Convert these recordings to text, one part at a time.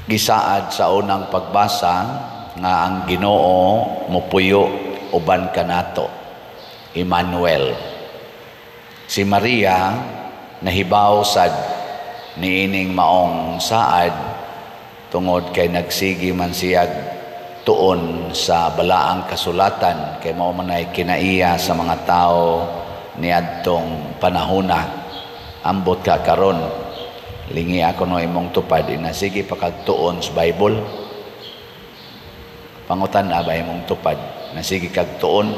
Gisaad sa unang pagbasa nga ang Ginoo mopuyo uban kanato, Emmanuel. Si Maria nahibaw sad niining maong saad tungod kay nagsigi man siyag tuon sa balaang kasulatan kay mao man ay kinaiya sa mga tao niadtong panahona. Ambot ka karon lingi ako no imong tupad na sige pakagtuon sa Bible. Pangutan na ba imong tupad na sige kagtuon?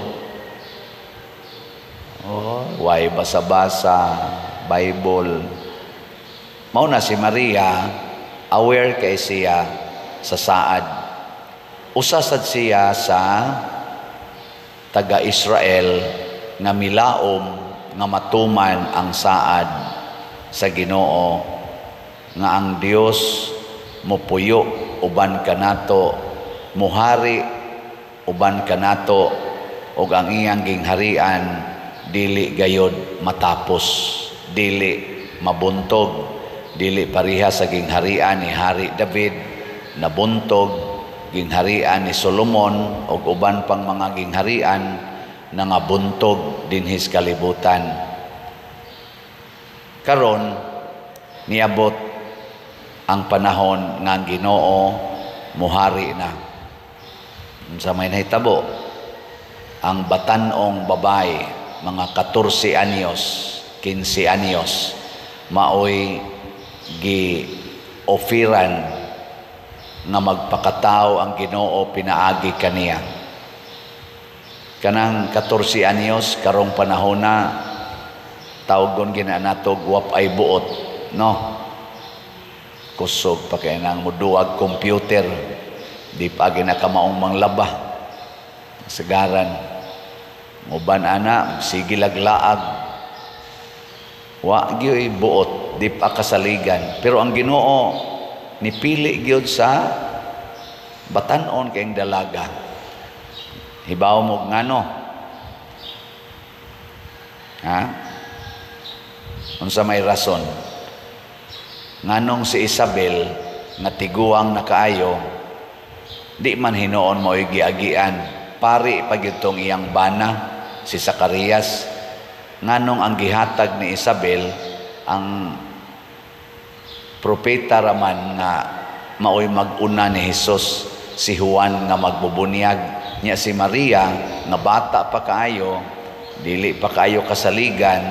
Why basa-basa Bible? Mao na si Maria aware kay siya sa saad. Usa sad siya sa taga-Israel nga milaom nga matuman ang saad sa Ginoo nga ang Dios mopuyo uban kanato, muhari uban kanato, ug ang iyang gingharian dili gayod matapos, dili mabuntog, dili pareha sa gingharian ni Hari David nabuntog, gingharian ni Solomon ug uban pang mga gingharian na nga buntog dinhis kalibutan. Karon niabot ang panahon nga ang Ginoo muhari na. Sa may nahitabo, ang batanong babae, mga 14 anyos, 15 anyos, maoy gi-ofiran nga magpakatao ang Ginoo pinaagi kaniya. Kanang 14 anyos, karong panahon na, tawgon ginanatog wapay buot, no? Kusog pa kay nang muduag computer, di pa ginakamaong manglaba sagaran muban ana sige laglaag wa gyud buot, di pa kasaligan. Pero ang Ginoo nipili gyud sa batan-on kayong dalaga. Hibaw mo ngano, ha? Unsa may rason nganong si Isabel nga tiguang na kaayo di man hinuon mo giagian, pari pagyutong iyang bana si Zacarias. Nganong ang gihatag ni Isabel ang propeta raman nga maoy maguna ni Hesus, si Juan nga magbubunyag niya. Si Maria nga bata pa kaayo, dili pa kaayo kasaligan,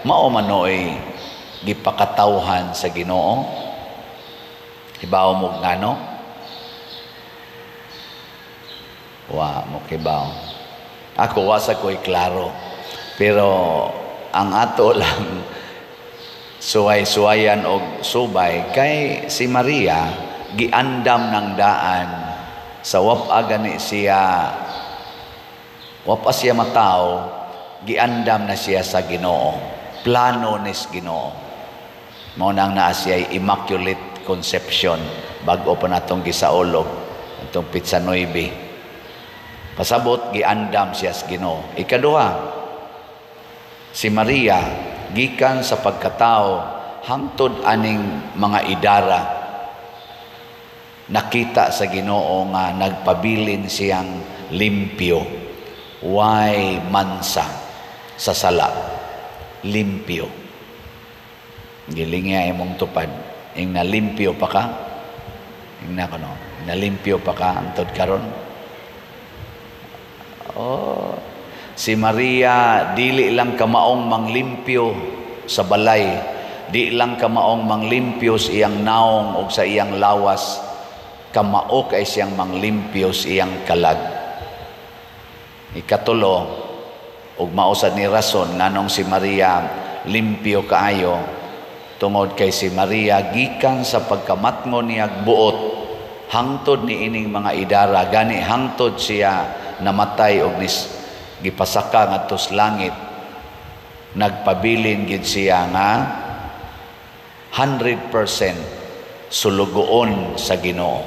mao manoy gipakatawhan sa Ginoo. Hibaw mo ngano? Wa mo kibaw. Ako wasa ko'y klaro. Pero ang ato lang suway-suwayan og subay kay si Maria giandam ng daan sa wapa gani siya, wapa siya mataw, giandam na siya sa Ginoo. Plano nis Ginoo. Mao nang naa siya Immaculate Conception bag-o pa natong gisaolog atong Pitsa 9. Pasabot giandam siya sa Ginoo. Ikaduha, si Maria gikan sa pagkatao hangtod aning mga idara nakita sa Ginoo nga nagpabilin siyang limpyo, way mansa sa sala, limpyo. Gilinga imong tupad ing nalimpyo pa ka, ing nakono nalimpyo pa ka antod karon. Si Maria dili lang kamaong manglimpyo sa balay, di lang kamaong manglimpyo sa iyang naong o sa iyang lawas, kamao kay siyang manglimpyo sa iyang kalag. Ikatulo, ug mausad ni rason nganong si Maria limpyo kaayo, tungod kay si Maria gikan sa pagkamatngon niya buot hangtod ni ining mga idara, gani hangtod siya namatay og gipasaka ngadto sa langit, nagpabilin gid siya nga 100% sulugoon sa Ginoo.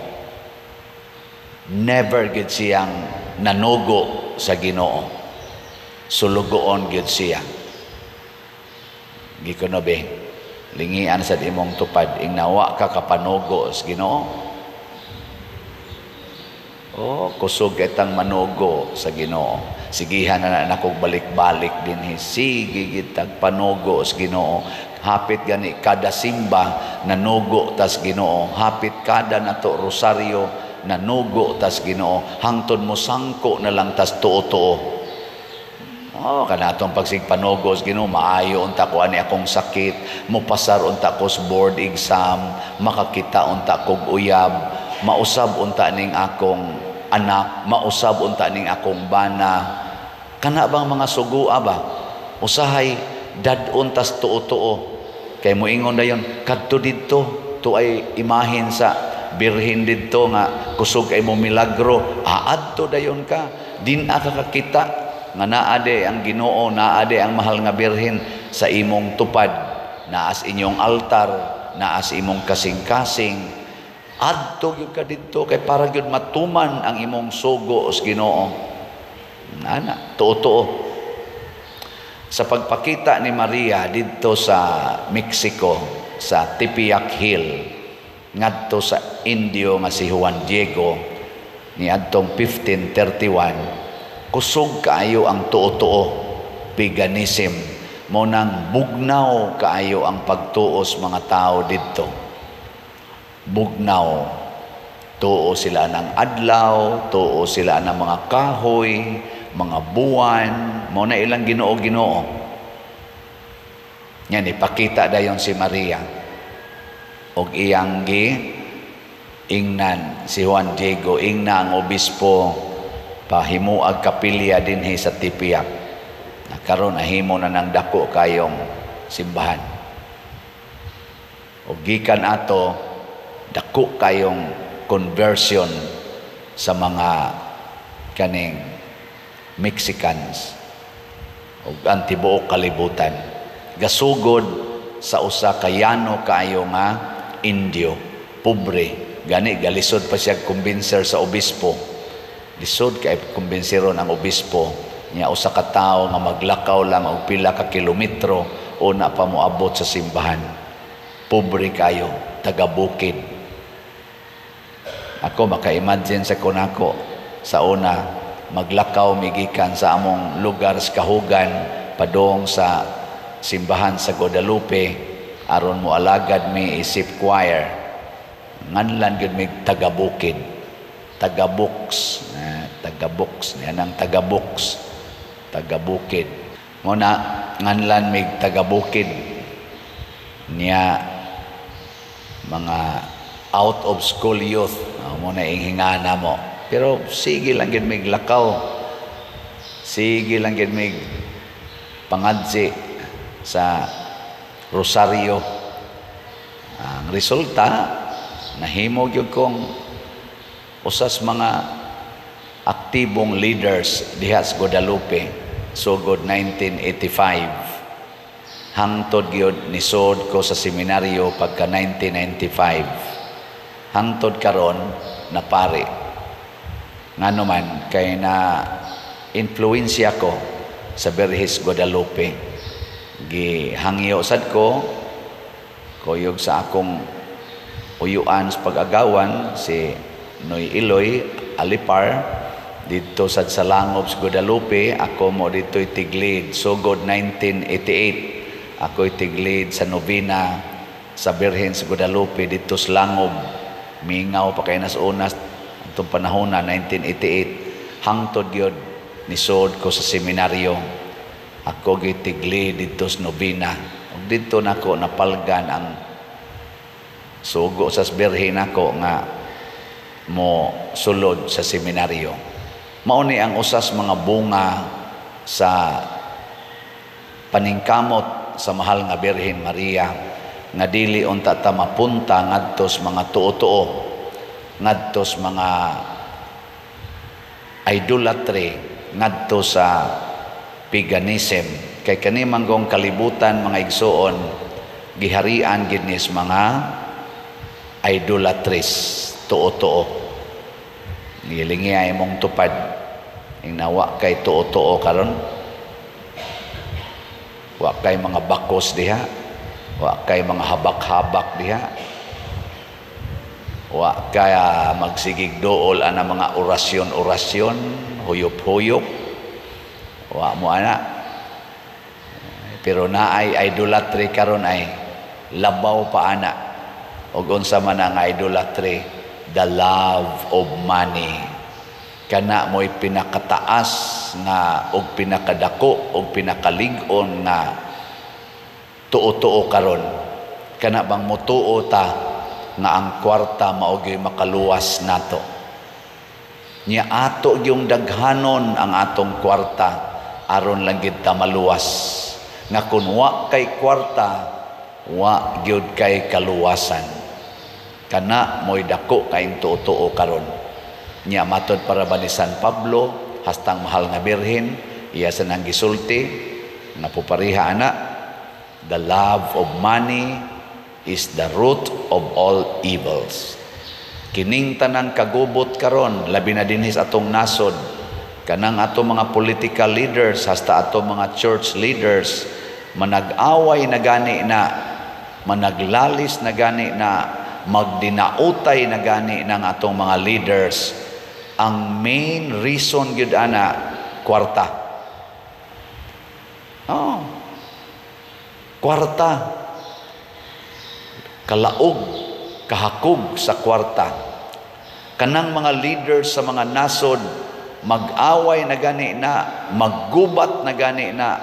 Never gid siyang nanugo sa Ginoo, sulugoon gid siya. Gikono be lingian sa imong tupad ing nawa ka kapanugo sa Ginoo. Oh, kusog kitang manugo sa Ginoo. Sigihan na nakog balik-balik din. Sige gitag panugo sa Ginoo. Hapit gani kada simba nanugo tas Ginoo. Hapit kada nato rosaryo nanugo tas Ginoo. Hangtod mo sangko na lang tas tuo-tuo. Oh, kanatong pagsigpanugo sa Ginoo, maayo unta ko ani akong sakit, mupasar unta ko sa board exam, makakita unta kog uyab, mausab unta ning akong anak, mausab unta ning akong bana. Kana bang mga sugua ba? Usahay dad-on tas tuo-tuo. Kay moingon dayon kadto didto, to ay imahin sa birhen didto nga kusog ay mo milagro. Adto dayon ka, din ka kakita nga naade ang Ginoo, naade ang mahal nga birhen sa imong tupad, naas inyong altar, naas imong kasing-kasing. Adto gyud ka didto kay para gyud matuman ang imong sugo sa Ginoo. Ana, tuo-tuo. Sa pagpakita ni Maria didto sa Mexico, sa Tepeyac Hill, ngadto sa Indio nga si Juan Diego, niadtong 1531, kusog kaayo ang tuo-tuo, paganism. Mo nang bugnaw kaayo ang pagtuos mga tao didto. Bugnaw. Tuo sila ng adlaw, tuo sila ng mga kahoy, mga buwan, mo na ilang Ginoo-Ginoo. Yan, ipakita dayon si Maria. Og iyang ingnan si Juan Diego, ingna ang obispo, pahimuag kapilya dinhi sa Tepeyac. Nakaroon nahimo na ng dako kayong simbahan. O gikan ato dako kayong conversion sa mga kaning Mexicans o ang tibuok kalibutan. Gasugod sa usa kayano kayo nga Indio, pobre, gani galisod pa siya kumbinser sa obispo. Lisod kay kumbinseron ang obispo niya usa ka tawo nga maglakaw lang og pila ka kilometro o na pa moabot sa simbahan. Pobre kayo, taga-bukid. Ako maka-imagine sa kunako sa una maglakaw migikan sa among lugar sa kahugan padong sa simbahan sa Guadalupe aron mo alagad mi isip choir. Nganlan gyud mi taga-bukid. Taga-Buks, taga-Buks, yan ang taga-Buks, taga-bukid. Muna, nganlan mig taga-bukid niya mga out of school youth, muna hingana mo. Pero sige lang yun mig lakaw, sige lang yun mig pangadsi sa rosaryo. Ang resulta, nahimo yun kong usas mga aktibong leaders diha sa Guadalupe sugod 1985. Hangtod gyud nisod ko sa seminaryo pagka 1995. Hangtod karon na pare. Ngano man kay na influensya ko sa Berhes Guadalupe. Gihangyo sad ko kuyog sa akong uyuan sa pag-agawan si Noy Iloy Alipar dito sa Langob sa Guadalupe. Ako mo dito tiglid sugod 1988. Ako tiglid sa Novena sa Birhen sa Guadalupe dito sa Langob. Mingaw pa kay nas unas atong panahon na 1988. Hangtod gyud nisod ko sa seminaryo. Ako gitigli dito sa Novena. Ug dito nako napalgan ang sugo sa Birhen nako nga mo sulod sa seminaryo. Mao ni ang usas mga bunga sa paningkamot sa mahal nga Birhen Maria nga dili unta ta mapunta ngadto sa mga tuo-tuo, ngadto sa mga idolatry, ngadto sa paganism. Kay kani manggong kalibutan mga igsoon giharian gid ni mga idolatries, tuo-tuo. Nilingi ay mong tupad ing nawa kay tuo-tuo karon. Wa kay mga bakos diha, wa kay mga habak-habak diha. Wa kaya magsigig dool ana mga orasyon-orasyon, huyop-huyop. Wa mo ana. Pero naay idolatry karon ay labaw pa ana. Og unsa man ang idolatry, the love of money. Kana mo'y pinakataas nga og pinakadako og pinakalig-on nga tuo-tuo karon. Kana bang motuo ta nga ang kwarta mao gyud makaluwas nato. Nya ato yung daghanon ang atong kwarta aron lang gid ta maluwas. Nga kun wa kay kwarta, wa gyud kay kaluwasan. Kana mo'y dako kay tuo-tuo karon. Nya matod para ba ni San Pablo hastang mahal nga birhen iya sa nang gisulti nga pupariha ana, the love of money is the root of all evils. Kining tanang kagubot karon labi na dinhi sa atong nasod, kanang atong mga political leaders hasta atong mga church leaders manag-away na gani na, managlalis na gani na, magdinautay na gani ng atong mga leaders. Ang main reason gyud ana kwarta. Kwarta. Kalaog, kahakog sa kwarta. Kanang mga leaders sa mga nasod mag-away na gani na, maggubat na gani na,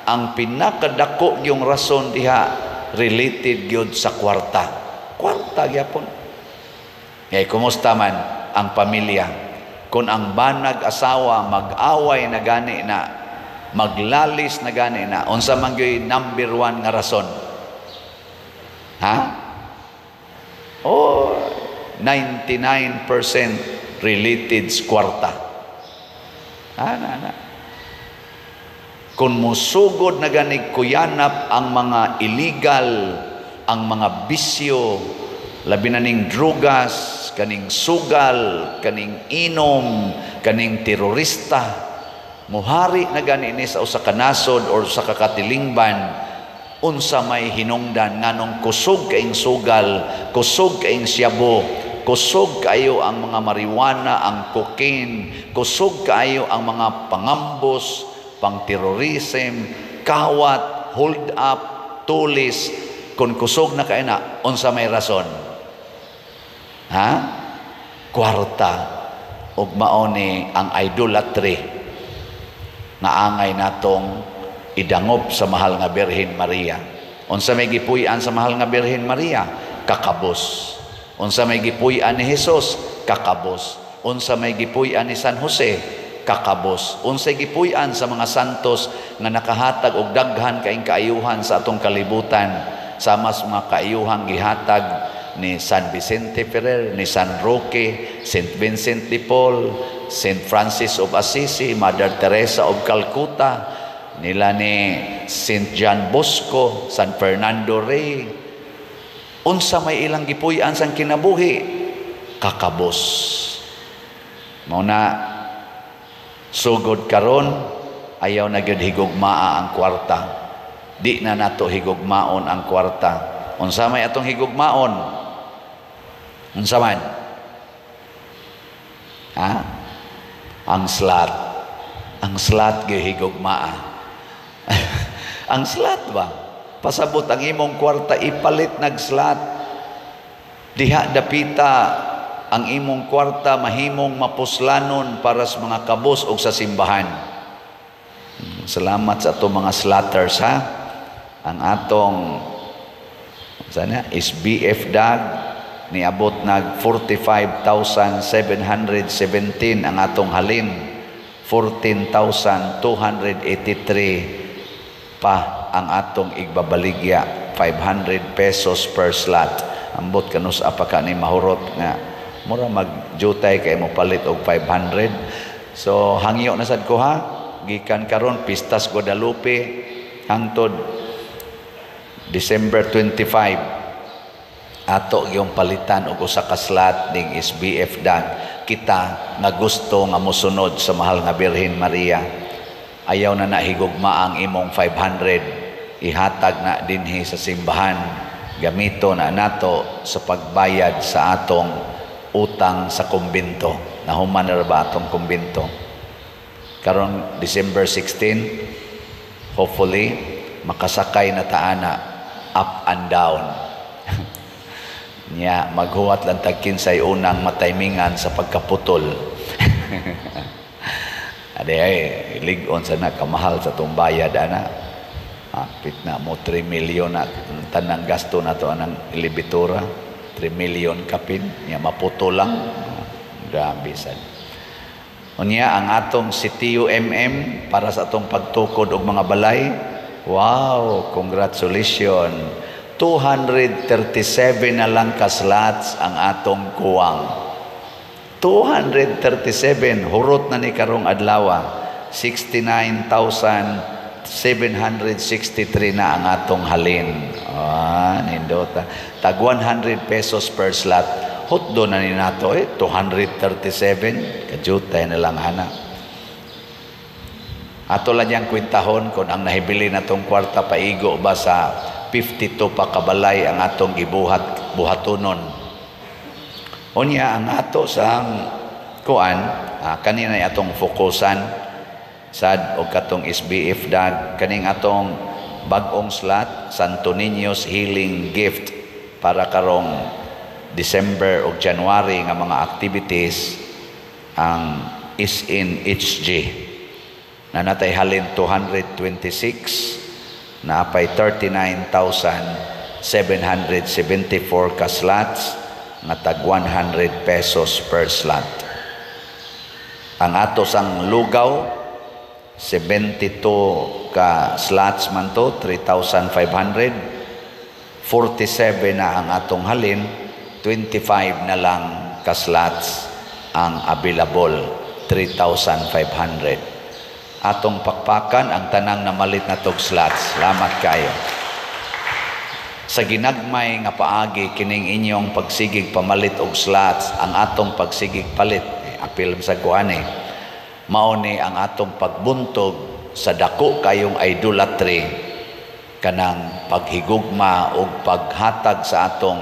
ang pinakadako yung rason diha related gyud sa kwarta. Kwarta gyapon. Ngay kumusta man ang pamilya? Kung ang banag asawa mag-away na gani na, maglalis na gani na, unsa man gyud number 1 nga rason? Ha? 99% related sa kwarta. Kung musugod na ganig kuyanap ang mga illegal, ang mga bisyo, labi na ning drugas, kaning sugal, kaning inom, kaning terorista, muhari na gani ni sa usa ka nasod or sa kakatilingban, unsa may hinungdan nganong kusog kaing sugal, kusog kaing syabo, kusog kayo ang mga marijuana, ang cocaine, kusog kayo ang mga pangambos, pang-terrorism, kawat, hold up, tulis. Kung kusog na kayo na, unsa may rason? Ha? Kwarta. Ug mao ni ang idolatry nga angay natong idangop sa mahal nga Birhen Maria. Unsa may gipuy-an sa mahal nga Birhen Maria? Kakabos. Unsa may gipuy-an ni Hesus? Kakabos. Unsa may gipuy-an ni San Jose? Kakabos. Unsay gipuy-an sa mga santos nga nakahatag og daghan kaing kaayuhan sa atong kalibutan, sama sa mga kaayuhang gihatag ni San Vicente Ferrer, ni San Roque, Saint Vincent de Paul, Saint Francis of Assisi, Mother Teresa of Calcutta, nila ni Saint John Bosco, San Fernando Rey. Unsa may ilang gipuy-an sang kinabuhi? Kakabos. Mao na sugod karon ayaw na gyud higugmaa ang kwarta. Di na nato higugmaon ang kwarta. Unsa may atong higugmaon? Unsa man? Ha? Ang slot. Ang slot gyud higugmaa. Ang slot ba? Pasabot ang imong kwarta ipalit nag slot. Diha dapita ang imong kwarta mahimong mapuslanon para sa mga kabos o sa simbahan. Salamat sa atong mga slatters ha. Ang atong sana SBF DAG niabot nag 45,717 ang atong halin, 14,283 pa ang atong igbabaligya, 500 pesos per slot. Ambot kanus apa ka ni mahurot nga mura magjutay kay mo palit og 500. So hangyo na sad ko ha, gikan karon Pistas Guadalupe hangtod December 25 ato yung palitan og usa ka slot ning SBF DAG. Kita nga gusto nga mosunod sa mahal nga Birhen Maria, ayaw na nahigugma ang imong 500, ihatag na dinhi sa simbahan, gamito na nato sa pagbayad sa atong utang sa kumbento. Nahuman na ba atong kumbento? Karon December 16, hopefully makasakay na taana up and down. Nya maghuwat lang tag kinsay unang mataymingan sa pagkaputol. Ade ay ligon sa kamahal sa tong bayad ana. Pit na mo 3 million na tanang gasto na to anang ilibitura. 3 million kapin nya maputol lang. Grabe sad. Unya ang atong CTU para sa atong pagtukod og mga balay. Wow, congratulations. 237 na lang ka slots ang atong kuwang. 237 hurot na ni karong adlaw. 69,763 na ang atong halin. Nindota. Tag 100 pesos per slot. Hotdo na ni nato 237 kajutay na lang ana. Ato lang yang kwintahon kung ang nahibili natong kwarta paigo ba sa 52 pa kabalay ang atong buhatonon. Unya ang ato sa kuan kanina atong fokusan sad og katong SBF dag kaning atong bag-ong slot Santo Niño's Healing Gift para karong December o January nga mga activities ang is in HG na natay halin 226 na apay 39,774 ka slots na tag 100 pesos per slot. Ang ato sang lugaw 72 ka slots man to 3,500. 47 na ang atong halin, 25 na lang ka slots ang available, 3,500. Atong pakpakan ang tanang namalit na tog slots. Salamat kayo. Sa ginagmay nga paagi kining inyong pagsigig pamalit og slots, ang atong pagsigig palit apil sa kuane mao ni ang atong pagbuntog sa dako kayong idolatry kanang paghigugma og paghatag sa atong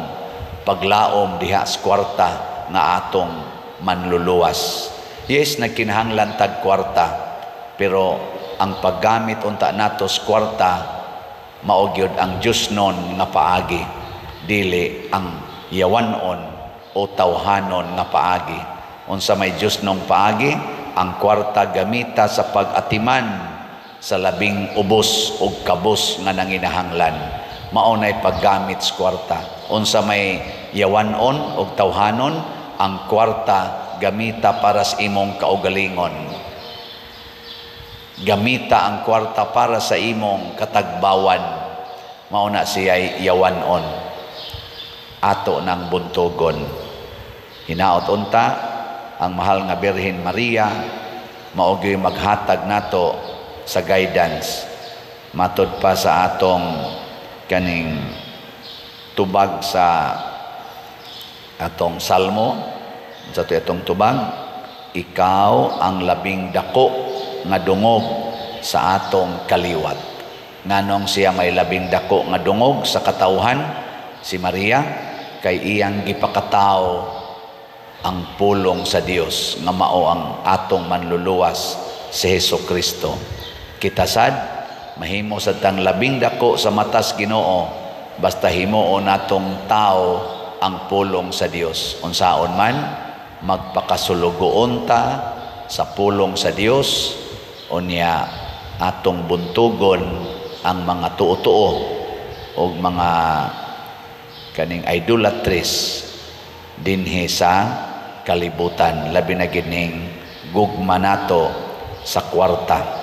paglaom diha sa kwarta nga atong manluluwas. Yes, nagkinahanglan tag kwarta, pero ang paggamit unta nato sa kwarta mao gyud ang Dios non nga paagi, dili ang yawanon o tawhanon nga paagi. Unsa may Dios nong paagi, ang kwarta gamita sa pag-atiman sa labing ubos o kabos nga nanginahanglan. Mao nay paggamit sa kwarta. Unsa may yawanon o tawhanon, ang kwarta gamita para sa imong kaugalingon. Gamita ang kwarta para sa imong katagbawan. Mauna siya yawanon. Ato ng buntogon. Hinaot unta ang mahal nga Birhen Maria maogi maghatag nato sa guidance. Matod pa sa atong kaning tubag sa atong salmo, sa atong tubag, ikaw ang labing dako nga dungog sa atong kaliwat. Nganong siya may labing dako nga dungog sa katawhan, si Maria, kay iyang gipakataw ang pulong sa Dios nga mao ang atong manluluwas si Hesukristo. Kita sad mahimo sa tang labing dako sa matas Ginoo basta himuon natong tao ang pulong sa Dios. Unsaon man magpakasulugoon ta sa pulong sa Dios, unya atong buntugon ang mga tuo-tuo o mga kaning idolatries dinhi sa kalibutan, labi na gining gugma nato sa kwarta.